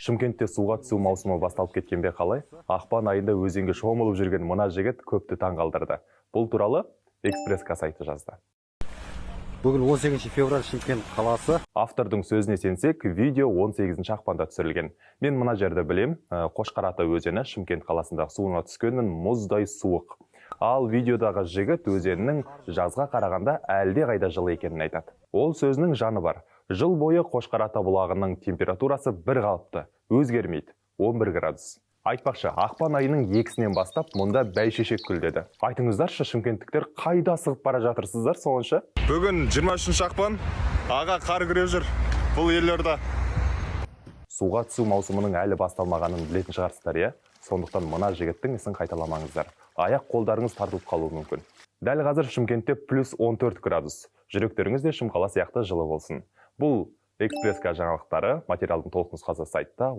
Шымкентте суға түсу маусымы басталып кеткен бе қалай? Ақпан айында өзенге шомылып жүрген мына жігіт көпті таң қалдырды. Бұл туралы Экспресс-ка сайты жазды. Бүгін 18 февраль Шымкент қаласы. Автордың сөзіне сенсек, видео 18 ақпанда түсірілген. Мен мына жерді білем, Қошқарата өзені Шымкент қаласындағы суына түскенмін, мұздай суық. Ал видеодағы жігіт өзеннің жазға қарағанда әлде қайда жылы екенін айтады. Ол сөзінің жаны бар. Жыл бойы Қошқарата бұлағының температурасы бір қалыпты, өзгермейді, 11 градус. Айтпақшы, ақпан айының 2-сінен бастап мұнда бәйшешек гүлдеді. Айтыңыздаршы, шымкенттіктер қайда асығып бара жатырсыздар сонша? Бүгін 23 ақпан, аға қар күреп жүр. Бұл елорда. Суға түсу маусымының әлі басталмағанын білетін шығарсыздар, иә? Сондықтан мына жігіттің ісін қайталамаңыздар. Аяқ қолдарыңыз тартылып қалуы мүмкін. Дәл қазір Шымкентте плюс 14 градус. Жүректеріңіз де Шымқала сияқты жылы болсын. Бұл Экспресс-ка жаңалықтары, материалдың толық нұсқасы сайтта.